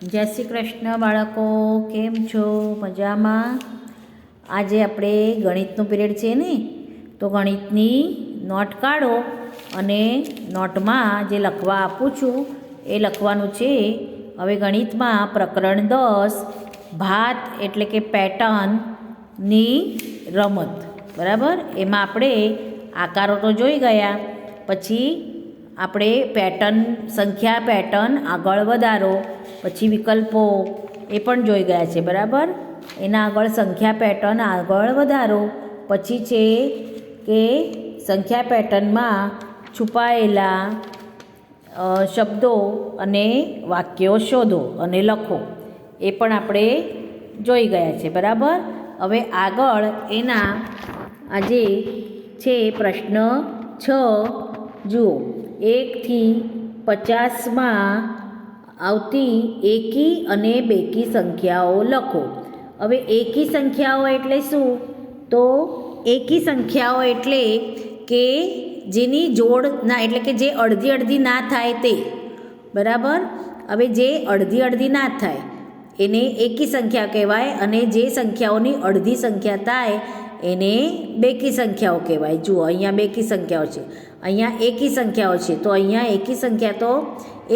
જય શ્રી કૃષ્ણ બાળકો, કેમ છો? મજામાં? આજે આપણે ગણિતનો પિરિયડ છે ને, તો ગણિતની નોટ કાઢો અને નોટમાં જે લખવા આપું છું એ લખવાનું છે. હવે ગણિતમાં પ્રકરણ 10 ભાત એટલે કે પેટર્નની રમત, બરાબર. એમાં આપણે આકારો તો જોઈ ગયા, પછી આપણે સંખ્યા પેટર્ન આગળ વધારો, પછી વિકલ્પો એ પણ જોઈ ગયા છે, બરાબર. એના આગળ સંખ્યા પેટર્ન આગળ વધારો, પછી છે કે સંખ્યા પેટર્નમાં છુપાયેલા શબ્દો અને વાક્યો શોધો અને લખો, એ પણ આપણે જોઈ ગયા છે, બરાબર. હવે આગળ એના આજે છે પ્રશ્ન 6 જુઓ. 1 થી 50માં આવતી એકી અને બેકી સંખ્યાઓ લખો. હવે એકી સંખ્યાઓ એટલે શું? તો એકી સંખ્યાઓ એટલે કે જેની જોડ ના, એટલે કે જે અડધી અડધી ના થાય તે, બરાબર. હવે જે અડધી અડધી ના થાય એને એકી સંખ્યા કહેવાય, અને જે સંખ્યાઓની અડધી સંખ્યા થાય એને બેકી સંખ્યાઓ કહેવાય. જુઓ, અહીંયા બેકી સંખ્યાઓ છે, અહીંયા એકી સંખ્યાઓ છે. તો અહીંયા એકી સંખ્યા તો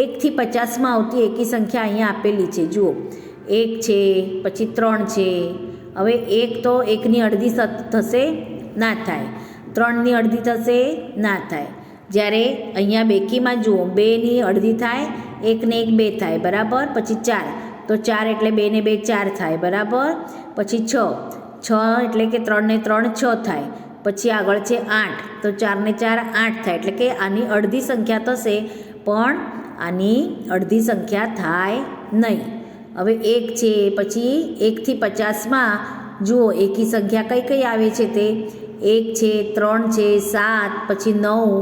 1 થી 50માં આવતી એકી સંખ્યા અહીંયા આપેલી છે. જુઓ, 1 છે, પછી 3 છે. હવે 1 તો 1ની અડધી થશે, ના થાય. 3ની અડધી થશે, ના થાય. જ્યારે અહીંયા બેકીમાં જુઓ, 2ની અડધી થાય, 1 ને 1 2 થાય, બરાબર. પછી 4, તો 4 એટલે 2 ને 2 4 થાય, બરાબર. પછી 6 એટલે કે 3 ને 3 6 થાય. પછી આગળ છે 8, તો 4 ને 4 8 થાય, એટલે કે આની અડધી સંખ્યા થશે, પણ આની અડધી સંખ્યા થાય નહીં. હવે 1 છે, પછી 1 થી 50માં જુઓ એકી સંખ્યા કઈ કઈ આવે છે તે 1 છે, 3 છે, 7, પછી 9,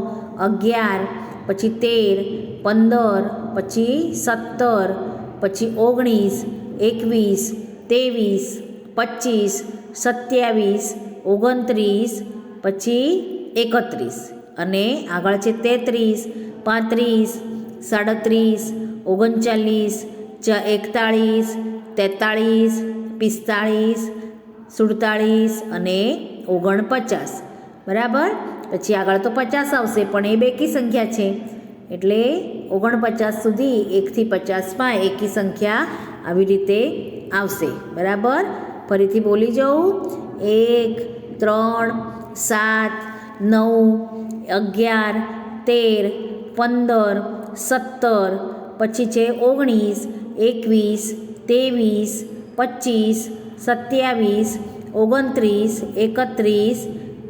11, પછી 13, 15, પછી 17, પછી 19, 21, 23, 25, 27, 29, પછી 31, અને આગળ છે 33, 35, 37, 39, 41, 43, 45, 47 અને 49, બરાબર. પછી આગળ તો 50 આવશે, પણ એ બેકી સંખ્યા છે, એટલે 49 સુધી 1 થી 50માં એકી સંખ્યા આવી રીતે આવશે, બરાબર. ફરીથી બોલી જાઉં. 1, 3, 7, 9, 11, 13, 15, 17, પછી છે 19, 21, 23, 25, 27, 29, 31,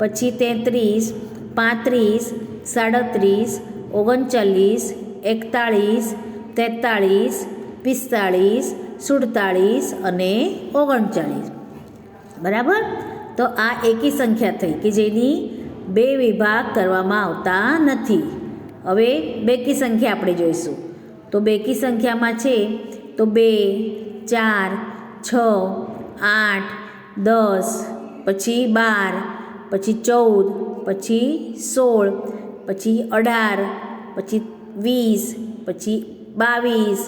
પછી 33, 35, 37, 39, 41, 43, 45, 47 અને 39, બરાબર. તો આ એકી સંખ્યા થઈ કે જેની બે વિભાગ કરવામાં આવતા નથી. હવે બેકી સંખ્યા આપણે જોઈશું. તો બેકી સંખ્યામાં છે તો 2, 4, 6, 8, 10, પછી 12, પછી 14, પછી 16, પછી 18, પછી 20, પછી 22,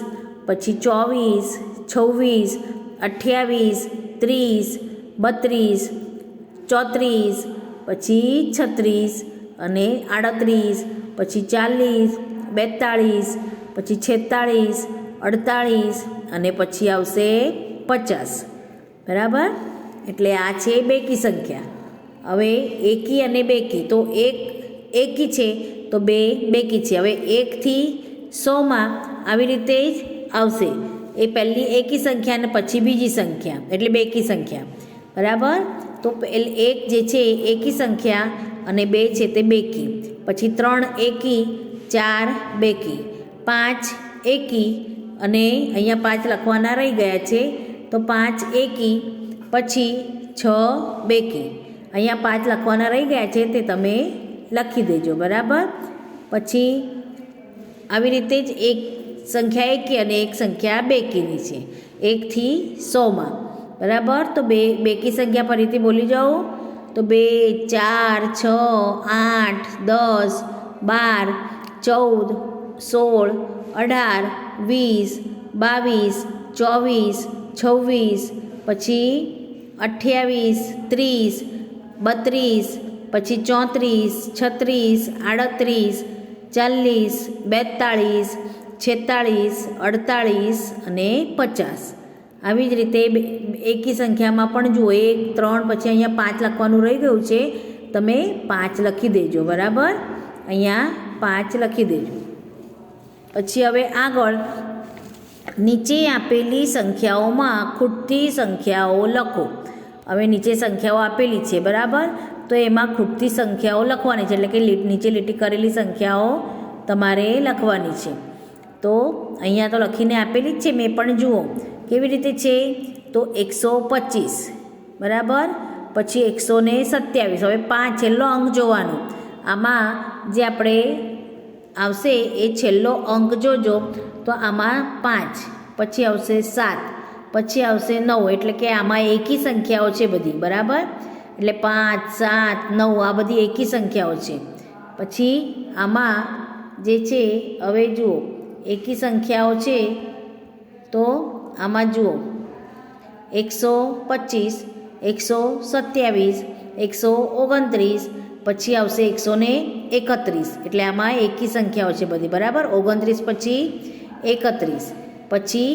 પછી 24, 26, 28, 30, 32, 34, પછી 36 અને 38, પછી 40, 42, પછી 46, 48 અને પછી આવશે 50, બરાબર. એટલે આ છે બેકી સંખ્યા. હવે એકી અને બેકી, તો એક એકી છે તો બે બેકી છે. હવે 1 થી 100માં આવી રીતે જ આવશે. એ પહેલી એકી સંખ્યા અને પછી બીજી સંખ્યા, એટલે બેકી સંખ્યા, બરાબર. તો 1 જે છે એકી સંખ્યા અને 2 છે તે બેકી, પછી 3 એકી, 4 બેકી, 5 એકી, અને અહીંયા 5 લખવાના રહી ગયા છે, તો 5 એકી, પછી 6 બેકી. અહીંયા 5 લખવાના રહી ગયા છે તે તમે લખી દેજો, બરાબર. પછી આવી રીતે જ એક સંખ્યા એકી અને એક સંખ્યા બેકીની છે 1 થી 100માં, બરાબર. તો બેકી સંખ્યા ફરીથી બોલી જાઓ. તો 2, 4, 6, 8, 10, 12, 14, 16, 18, 20, 22, 24, 26, પછી 28, 30, 32, પછી 34, 36, 38, 40, 42, 46, 48 અને 50. આવી જ રીતે એકી સંખ્યામાં પણ જુઓ 1, 3, પછી અહીંયા 5 લખવાનું રહી ગયું છે, તમે 5 લખી દેજો. બરાબર, અહીંયા 5 લખી દેજો. પછી હવે આગળ નીચે આપેલી સંખ્યાઓમાં ખૂટતી સંખ્યાઓ લખો. હવે નીચે સંખ્યાઓ આપેલી છે, બરાબર, તો એમાં ખૂટતી સંખ્યાઓ લખવાની છે, એટલે કે નીચે લીટી કરેલી સંખ્યાઓ તમારે લખવાની છે. તો અહીંયા તો લખીને આપેલી જ છે, મેં પણ જુઓ કેવી રીતે છે. તો 125, બરાબર, પછી 127. હવે 5 છેલ્લો અંક જોવાનો. આમાં જે આપણે આવશે એ છેલ્લો અંક જોજો. તો આમાં 5, પછી આવશે 7, પછી આવશે 9, એટલે કે આમાં એકી સંખ્યાઓ છે બધી. બરાબર, એટલે 5, 7, 9 આ બધી એકી સંખ્યાઓ છે. પછી આમાં જે છે, હવે જુઓ એકી સંખ્યાઓ છે, તો આમાં જુઓ 125, 127, 129, પછી આવશે 131, એટલે આમાં એકી સંખ્યાઓ છે બધી. બરાબર, 29 પછી 31, પછી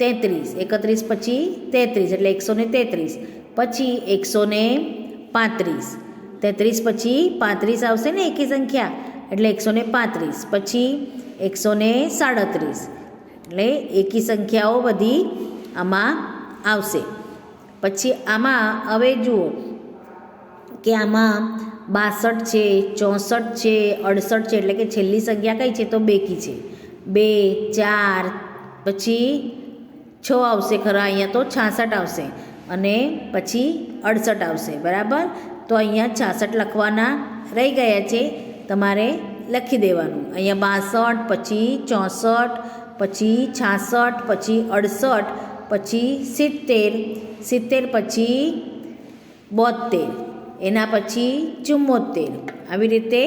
33, 31 પછી 33, એટલે 133, પછી 135, 33 પછી 35 આવશે ને એકી સંખ્યા, એટલે 135, પછી 137, એટલે એકી સંખ્યાઓ બધી આમાં આવશે. પછી આમાં હવે જુઓ કે આમાં 62 છે, 64 છે, 68 છે, એટલે કે છેલ્લી સંખ્યા કઈ છે તો બેકી છે. 2, 4, પછી 6 આવશે ખરા, અહીંયા તો 66 આવશે, અને પછી 68 આવશે. બરાબર, તો અહીંયા 66 લખવાના રહી ગયા છે, તમારે લખી દેવાનું. અહીંયા 62, પછી 64, પછી 66, પછી 68, પછી 70, 70 પછી 72, એના પછી 74, આવી રીતે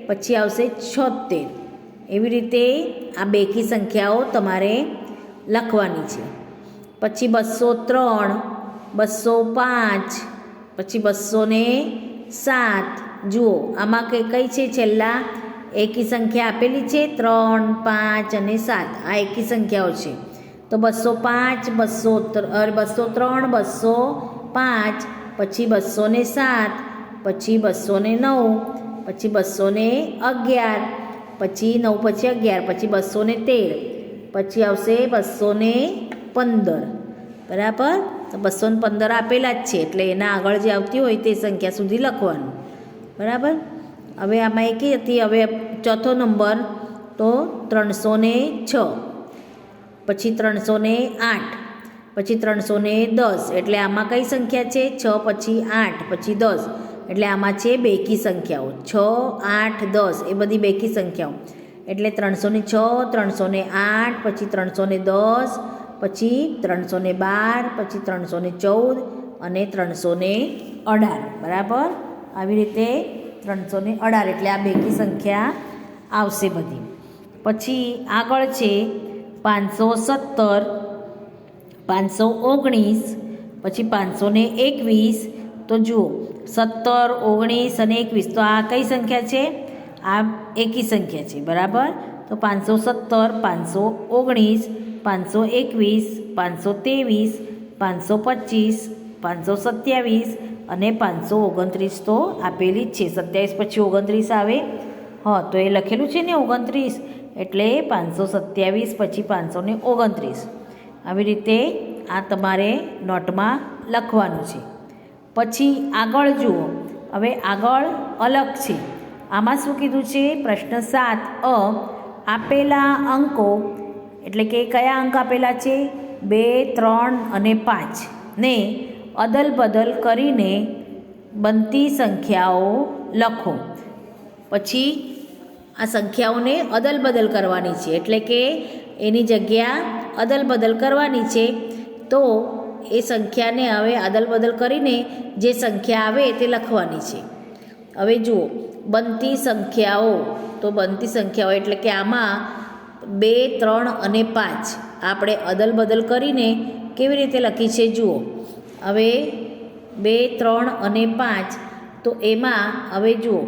પછી આવશે 76. એવી રીતે આ બેકી સંખ્યાઓ તમારે લખવાની છે. પછી 203, 205, પછી 207. જુઓ આમાં કઈ છે છેલ્લા એકી સંખ્યા આપેલી છે, 3, 5 અને 7 આ એકી સંખ્યાઓ છે. તો 205, 203, 205, પછી 207, પછી 209, પછી 211, પછી 9 પછી 11, પછી 213, પછી આવશે 215. બરાબર, તો 215 આપેલા જ છે, એટલે એના આગળ જે આવતી હોય તે સંખ્યા સુધી લખવાનું. બરાબર, હવે આમાં એકી હતી. હવે ચોથો નંબર તો 306, પછી 308, પછી 310, એટલે આમાં કઈ સંખ્યા છે 6, પછી 8, પછી 10, એટલે આમાં છે બેકી સંખ્યાઓ 6, 8, 10 એ બધી બેકી સંખ્યાઓ. એટલે 306, 308, પછી 310, પછી 312, પછી 314 અને 318. બરાબર, આવી રીતે 318, એટલે આ બેકી સંખ્યા આવશે બધી. પછી આગળ છે 517, 519, પછી 521. તો જુઓ 17, 19 અને 21, તો આ કઈ સંખ્યા છે? આ એકી સંખ્યા છે. બરાબર, તો 517, 519, 521, 523, 525, 527 અને 529 તો આપેલી જ છે. 27 પછી 29 આવે, હા, તો એ લખેલું છે ને 29, એટલે 527 પછી 529. આવી રીતે આ તમારે નોટમાં લખવાનું છે. પછી આગળ જુઓ, હવે આગળ અલગ છે. આમાં શું કીધું છે? પ્રશ્ન 7 આપેલા અંકો, એટલે કે કયા અંક આપેલા છે? 2, 3 અને 5 ને અદલ બદલ કરીને બનતી સંખ્યાઓ લખો. પછી આ સંખ્યાઓને અદલ બદલ કરવાની છે, એટલે કે એની જગ્યા અદલ બદલ કરવાની છે. તો એ સંખ્યાને હવે અદલ બદલ કરીને જે સંખ્યા આવે તે લખવાની છે. હવે જુઓ, બનતી સંખ્યાઓ, તો બનતી સંખ્યાઓ એટલે કે આમાં 2, 3 અને 5 આપણે અદલ બદલ કરીને કેવી રીતે લખી છે જુઓ. હવે 2, 3 અને 5, તો એમાં હવે જુઓ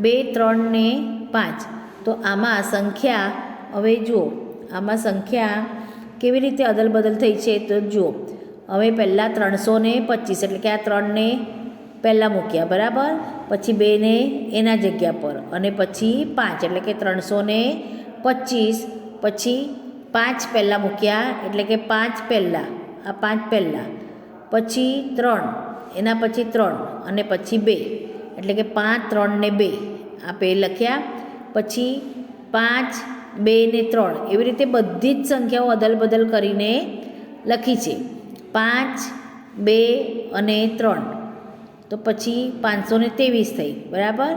2, 3 ને 5, તો આમાં સંખ્યા હવે જુઓ, આમાં સંખ્યા કેવી રીતે અદલ બદલ થઈ છે તો જુઓ. હવે પહેલાં 325 એટલે કે આ 3ને પહેલાં મૂક્યા, બરાબર, પછી 2ને એના જગ્યા પર, અને પછી 5 એટલે કે 325, પછી 5 પહેલાં મૂક્યા એટલે કે 5 પહેલાં, આ 5 પહેલાં, પછી 3, એના પછી 3 અને પછી 2 એટલે કે 5, 3 ને 2 આ પે લખ્યા, પછી 5, 2 ને 3 એવી રીતે બધી જ સંખ્યાઓ અદલ બદલ કરીને લખી છે. 5, 2 અને 3 તો પછી 523 થઈ, બરાબર.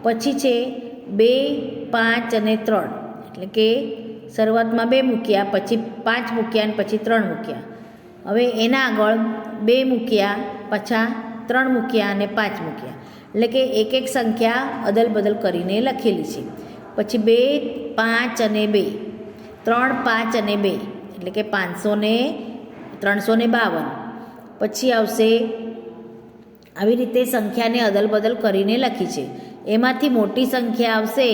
પછી છે 2, 5 અને 3 એટલે કે શરૂઆતમાં 2 મૂક્યા, પછી 5 મૂક્યા અને પછી 3 મૂક્યા. હવે એના આગળ 2 મૂક્યા, પાછા 3 મૂક્યા અને 5 મૂક્યા, એટલે કે એક એક સંખ્યા અદલ બદલ કરીને લખેલી છે. પછી 2, 5 અને 2, 3, 5 અને 2 એટલે કે 352. પછી આવશે આવી રીતે સંખ્યાને અદલ બદલ કરીને લખી છે. એમાંથી મોટી સંખ્યા આવશે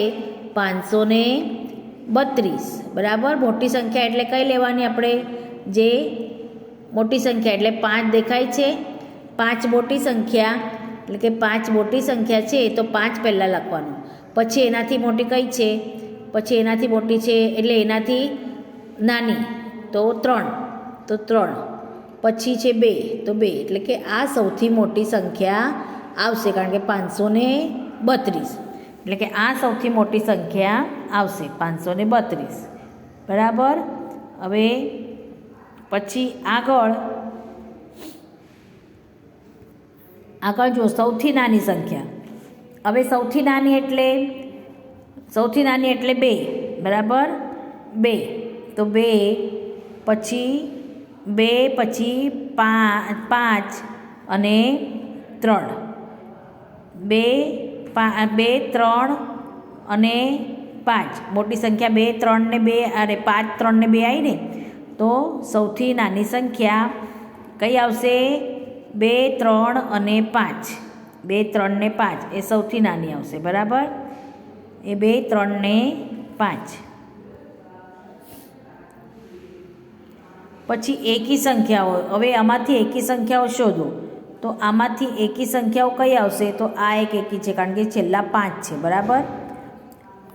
532, બરાબર. મોટી સંખ્યા એટલે કઈ લેવાની આપણે, જે મોટી સંખ્યા એટલે 5 દેખાય છે, 5 મોટી સંખ્યા એટલે કે 5 મોટી સંખ્યા છે તો 5 પહેલાં લખવાનું. પછી એનાથી મોટી કઈ છે, પછી એનાથી મોટી છે એટલે એનાથી નાની તો 3, તો 3, પછી છે 2 તો 2 એટલે કે આ સૌથી મોટી સંખ્યા આવશે, કારણ કે 532 એટલે કે આ સૌથી મોટી સંખ્યા આવશે 532, બરાબર. હવે પછી આગળ જો સૌથી નાની સંખ્યા. હવે સૌથી નાની એટલે 2, બરાબર, 2 તો 2, પછી 2, પછી 5 અને 3, 2, 3 અને 5 મોટી સંખ્યા 2, 3 ને 2 અરે 5, 3 ને 2 આવી ને, તો સૌથી નાની સંખ્યા કઈ આવશે, 2, 3 અને 5, 2, 3 ને 5 એ સૌથી નાની આવશે, બરાબર. એ 2, 3 ને 5. પછી એકી સંખ્યાઓ. હવે આમાંથી એકી સંખ્યાઓ શોધો, તો આમાંથી એકી સંખ્યાઓ કઈ આવશે, તો આ એક એકી છે કારણ કે છેલ્લા 5 છે, બરાબર.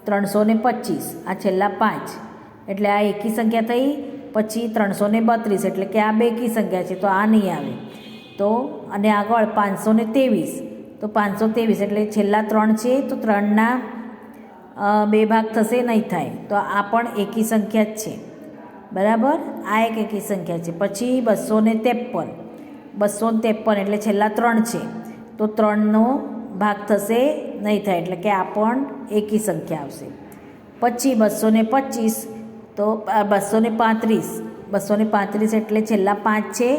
325 આ છેલ્લા 5 એટલે આ એકી સંખ્યા થઈ. પછી 332 એટલે કે આ બેકી સંખ્યા છે તો આ નહીં આવે. તો અને આગળ 523 તો 523 એટલે છેલ્લા 3 છે તો 3ના 2 ભાગ થશે, નહીં થાય, તો આ પણ એકી સંખ્યા જ છે, બરાબર. આ એક એકી સંખ્યા છે. પછી 253 એટલે છેલ્લા 3 છે તો 3નો ભાગ થશે, નહીં થાય, એટલે કે આ પણ એકી સંખ્યા આવશે. પછી 225 તો 235 એટલે છેલ્લા 5 છે,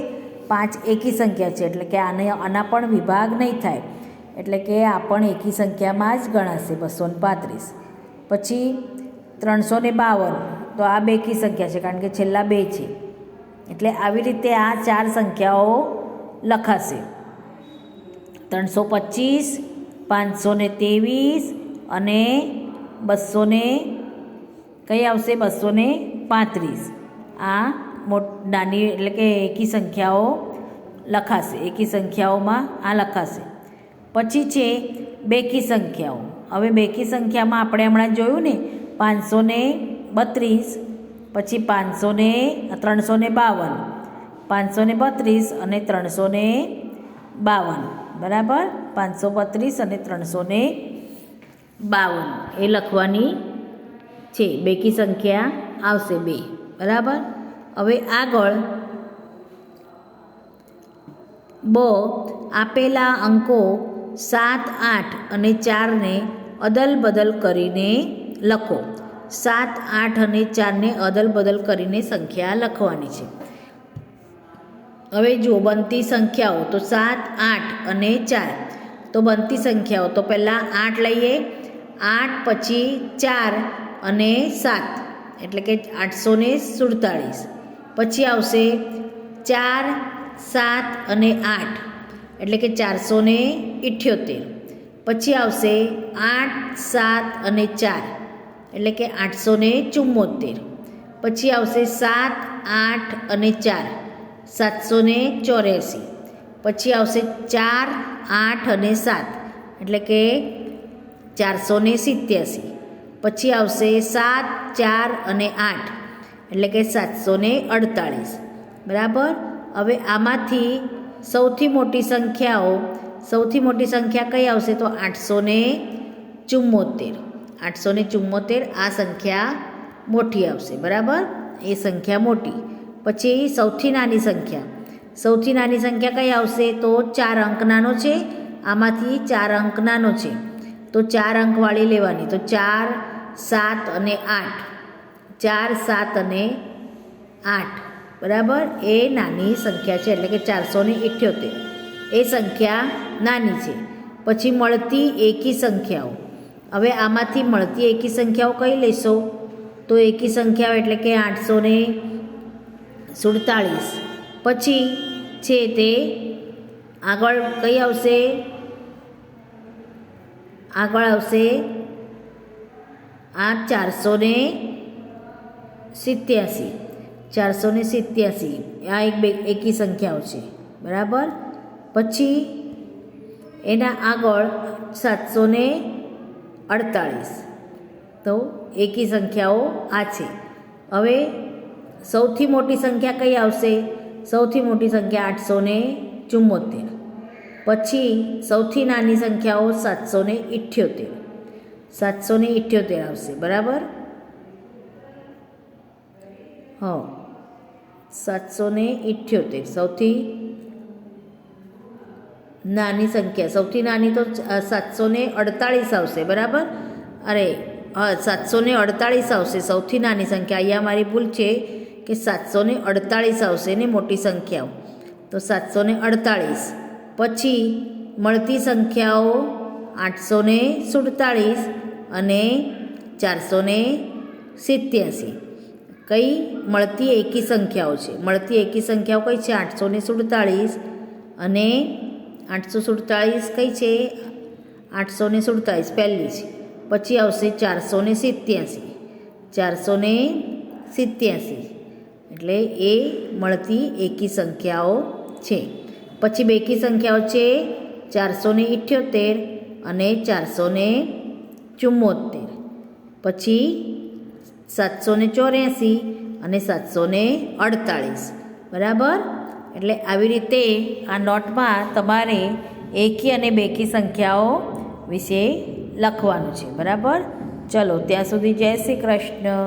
5 એકી સંખ્યા છે એટલે કે આના પણ વિભાગ નહીં થાય, એટલે કે આ પણ એકી સંખ્યામાં જ ગણાશે 235. પછી 352 તો આ બેકી સંખ્યા છે કારણ કે છેલ્લા 2 છે, એટલે આવી રીતે આ 4 સંખ્યાઓ લખાશે. 325, 523 અને 200 કઈ આવશે, 235. આ નાની એટલે કે એકી સંખ્યાઓ લખાશે, એકી સંખ્યાઓમાં આ લખાશે. પછી છે બેકી સંખ્યાઓ. હવે બેકી સંખ્યામાં આપણે હમણાં જોયું ને 532, પછી 352, 532 અને 352, બરાબર. 532 અને 352 એ લખવાની છે. બેકી સંખ્યા આવશે 2, બરાબર. હવે આગળ આપેલા અંકો 7, 8 અને 4ને અદલ બદલ કરીને લખો. 7, 8 અને 4ને અદલ બદલ કરીને સંખ્યા લખવાની છે. હવે જો બનતી સંખ્યાઓ તો 7, 8 અને 4. તો બનતી સંખ્યાઓ તો પહેલાં 8 લઈએ, 8 પછી 4 અને 7, એટલે કે 847. પછી આવશે 4, 7 અને 8 એટલે કે 478. પછી આવશે 8, 7 અને 4 એટલે કે 874. પછી આવશે 7, 8 અને 4 784. પછી આવશે 4, 8 અને 7 એટલે કે 487. પછી આવશે 7, 4 અને 8 એટલે કે 748. બરાબર. હવે આમાંથી સૌથી મોટી સંખ્યા કઈ આવશે તો 874. 874 આ સંખ્યા મોટી આવશે. બરાબર, એ સંખ્યા મોટી. પછી સૌથી નાની સંખ્યા કઈ આવશે તો 4 અંક નાનો છે. આમાંથી 4 અંક નાનો છે તો 4 અંકવાળી લેવાની. તો 4, 7 અને 8. 4, 7 અને 8. બરાબર, એ નાની સંખ્યા છે એટલે કે 478. એ સંખ્યા નાની છે. પછી મળતી એકી સંખ્યાઓ. હવે આમાંથી મળતી એકી સંખ્યાઓ કઈ લેશો તો એકી સંખ્યાઓ એટલે કે 847. પછી છે તે આગળ કઈ આવશે? આગળ આવશે આ 487. 487 આ એકી સંખ્યાઓ છે. બરાબર. પછી એના આગળ 748. તો એકી સંખ્યાઓ આ છે. હવે સૌથી મોટી સંખ્યા કઈ આવશે? સૌથી મોટી સંખ્યા 874. પછી સૌથી નાની સંખ્યાઓ 778. 778 આવશે. બરાબર. 778 સૌથી નાની સંખ્યા. સૌથી નાની તો 748 આવશે. બરાબર. 748 આવશે સૌથી નાની સંખ્યા. અહીંયા મારી ભૂલ છે કે 748 આવશે ને મોટી સંખ્યાઓ તો 748. પછી મળતી સંખ્યાઓ 847 અને 487. કઈ મળતી એકી સંખ્યાઓ છે? મળતી એકી સંખ્યાઓ કઈ છે? 847 અને 847 કઈ છે? 847 પહેલી છે. પછી આવશે 487. 487 એટલે એ મળતી એકી સંખ્યાઓ છે. પછી બેકી સંખ્યાઓ છે 478 અને 474. પછી 784 અને 748. બરાબર. એટલે આવી રીતે આ નોટમાં તમારે એકી અને બેકી સંખ્યાઓ વિશે લખવાનું છે. બરાબર. ચલો ત્યાં સુધી જય શ્રી કૃષ્ણ.